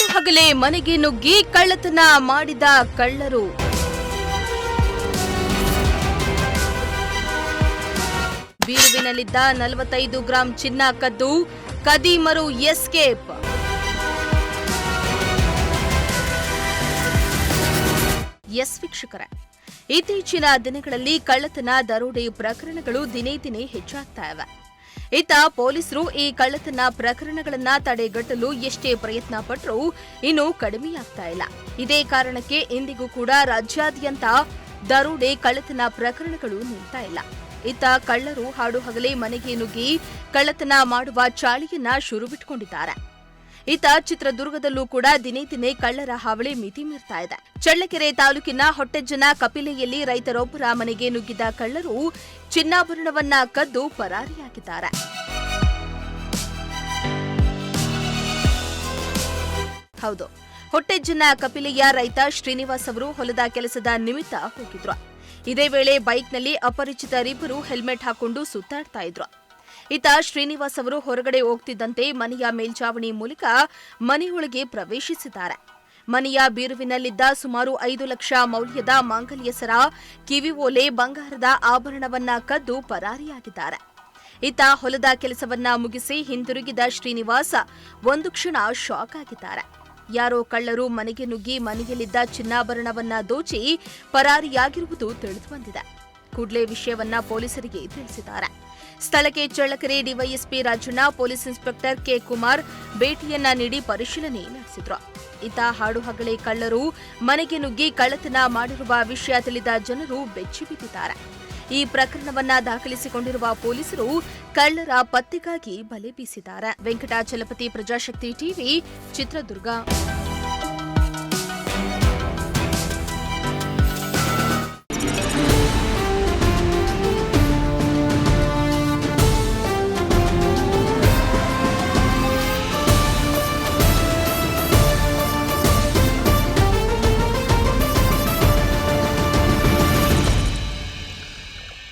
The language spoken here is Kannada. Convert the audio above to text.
ಹಾಡು ಹಗಲೇ ಮನೆಗೆ ನುಗ್ಗಿ ಕಳ್ಳತನ ಮಾಡಿದ ಕಳ್ಳರು. ಬೀರುವಿನಲ್ಲಿದ್ದ 45 ಗ್ರಾಂ ಚಿನ್ನ ಕದ್ದು ಕದೀಮರು ಎಸ್ಕೇಪ್. ಎಸ್ ವೀಕ್ಷಕರೇ, ಇತ್ತೀಚಿನ ದಿನಗಳಲ್ಲಿ ಕಳ್ಳತನ ದರೋಡೆ ಪ್ರಕರಣಗಳು ದಿನೇ ದಿನೇ ಹೆಚ್ಚಾಗ್ತಾ ಇವೆ. ಇತ್ತ ಪೊಲೀಸರು ಈ ಕಳ್ಳತನ ಪ್ರಕರಣಗಳನ್ನ ತಡೆಗಟ್ಟಲು ಎಷ್ಟೇ ಪ್ರಯತ್ನ ಪಟ್ಟರೂ ಇನ್ನೂ ಕಡಿಮೆಯಾಗ್ತಾ ಇಲ್ಲ. ಇದೇ ಕಾರಣಕ್ಕೆ ಇಂದಿಗೂ ಕೂಡ ರಾಜ್ಯಾದ್ಯಂತ ದರೋಡೆ ಕಳ್ಳತನ ಪ್ರಕರಣಗಳು ನಿಲ್ತಾ ಇಲ್ಲ. ಇತ್ತ ಕಳ್ಳರು ಹಾಡು ಹಗಲೇ ಮನೆಗೆ ನುಗ್ಗಿ ಕಳ್ಳತನ ಮಾಡುವ ಚಾಳಿಯನ್ನ ಶುರು ಬಿಟ್ಕೊಂಡಿದ್ದಾರೆ. ಇತ್ತ ಚಿತ್ರದುರ್ಗದಲ್ಲೂ ಕೂಡ ದಿನೇ ದಿನೇ ಕಳ್ಳರ ಹಾವಳಿ ಮಿತಿ ಮೀರ್ತಾ ಇದೆ. ಚಳ್ಳಕೆರೆ ತಾಲೂಕಿನ ಹೊಟ್ಟೆಜ್ಜನ ಕಪಿಲೆಯಲ್ಲಿ ರೈತರೊಬ್ಬರ ಮನೆಗೆ ನುಗ್ಗಿದ ಕಳ್ಳರು ಚಿನ್ನಾಭರಣವನ್ನ ಕದ್ದು ಪರಾರಿಯಾಗಿದ್ದಾರೆ. ಹೌದು, ಹೊಟ್ಟೆಜ್ಜನ ಕಪಿಲೆಯ ರೈತ ಶ್ರೀನಿವಾಸ್ ಅವರು ಹೊಲದ ಕೆಲಸದ ನಿಮಿತ್ತ ಹೋಗಿದ್ರು. ಇದೇ ವೇಳೆ ಬೈಕ್ನಲ್ಲಿ ಅಪರಿಚಿತರಿಬ್ಬರು ಹೆಲ್ಮೆಟ್ ಹಾಕೊಂಡು ಸುತ್ತಾಡ್ತಾ ಇದ್ರು. ಇತ್ತ ಶ್ರೀನಿವಾಸ್ ಅವರು ಹೊರಗಡೆ ಹೋಗ್ತಿದ್ದಂತೆ ಮನೆಯ ಮೇಲ್ಚಾವಣಿ ಮೂಲಕ ಮನೆಯೊಳಗೆ ಪ್ರವೇಶಿಸಿದ್ದಾರೆ. ಮನೆಯ ಬೀರುವಿನಲ್ಲಿದ್ದ ಸುಮಾರು 5 ಲಕ್ಷ ಮೌಲ್ಯದ ಮಾಂಗಲ್ಯ ಸರ, ಕಿವಿ ಓಲೆ, ಬಂಗಾರದ ಆಭರಣವನ್ನ ಕದ್ದು ಪರಾರಿಯಾಗಿದ್ದಾರೆ. ಇತ್ತ ಹೊಲದ ಕೆಲಸವನ್ನ ಮುಗಿಸಿ ಹಿಂದಿರುಗಿದ ಶ್ರೀನಿವಾಸ್ ಒಂದು ಕ್ಷಣ ಶಾಕ್ ಆಗಿದ್ದಾರೆ. ಯಾರೋ ಕಳ್ಳರು ಮನೆಗೆ ನುಗ್ಗಿ ಮನೆಯಲ್ಲಿದ್ದ ಚಿನ್ನಾಭರಣವನ್ನ ದೋಚಿ ಪರಾರಿಯಾಗಿರುವುದು ತಿಳಿದುಬಂದಿದೆ. ಕೂಡಲೇ ವಿಷಯವನ್ನ ಪೊಲೀಸರಿಗೆ ತಿಳಿಸಿದ್ದಾರೆ. ಸ್ಥಳಕ್ಕೆ Challakere DySP Rajanna, police inspector K Kumar ಭೇಟಿಯನ್ನ ನೀಡಿ ಪರಿಶೀಲನೆ ನಡೆಸಿದ್ರು. ಇತ್ತ ಹಾಡು ಹಗಲೇ ಕಳ್ಳರು ಮನೆಗೆ ನುಗ್ಗಿ ಕಳ್ಳತನ ಮಾಡಿರುವ ವಿಷಯ ತಿಳಿದ ಜನರು ಬೆಚ್ಚಿಬಿದ್ದಿದ್ದಾರೆ. ಈ ಪ್ರಕರಣವನ್ನ ದಾಖಲಿಸಿಕೊಂಡಿರುವ ಪೊಲೀಸರು ಕಳ್ಳರ ಪತ್ತೆಗಾಗಿ ಬಲೆ ಬೀಸಿದ್ದಾರೆ. ವೆಂಕಟಾಚಲಪತಿ, ಪ್ರಜಾಶಕ್ತಿ ಟಿವಿ, ಚಿತ್ರದುರ್ಗ.